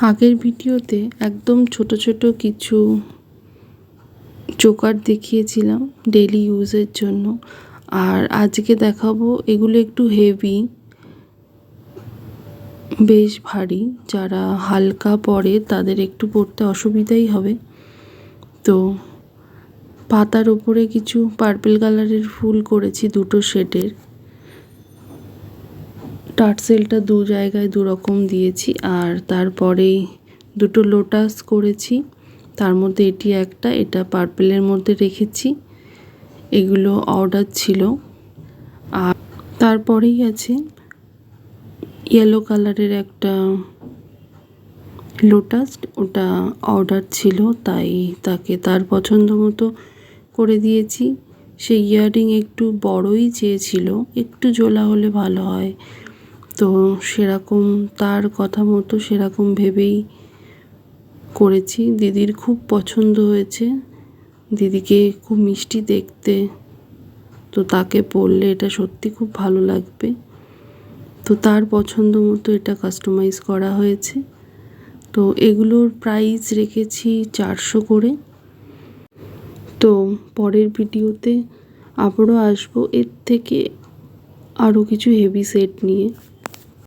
আগের ভিডিওতে একদম ছোট ছোট কিছু চোকার দেখিয়েছিলাম ডেইলি ইউজের জন্য, আর আজকে দেখাবো এগুলো একটু হেভি, বেশ ভারী। যারা হালকা পরে তাদের একটু পরতে অসুবিধাই হবে। তো পাতার উপরে কিছু পার্পল কালারের ফুল করেছি, দুটো শেডের। টার্সেলটা দু জায়গায় দু রকম দিয়েছি, আর তারপরেই দুটো লোটাস করেছি। তার মধ্যে এটি একটা, এটা পার্পেলের মধ্যে রেখেছি। এগুলো অর্ডার ছিল। আর তারপরেই আছে ইয়েলো কালারের একটা লোটাস, ওটা অর্ডার ছিল, তাই তাকে তার পছন্দ মতো করে দিয়েছি। সেই ইয়াররিং একটু বড়ই চেয়েছিল, একটু জোলা হলে ভালো হয়। তো সেরকম তার কথা মতো সেরকম ভেবেই করেছি। দিদির খুব পছন্দ হয়েছে, দিদিকে খুব মিষ্টি দেখতে, তো তাকে পরলে এটা সত্যি খুব ভালো লাগবে। তো তার পছন্দ মতো এটা কাস্টমাইজ করা হয়েছে। তো এগুলোর প্রাইস রেখেছি 400 করে। তো পরের ভিডিওতে আবারও আসবো এর থেকে আরও কিছু হেভি সেট নিয়ে।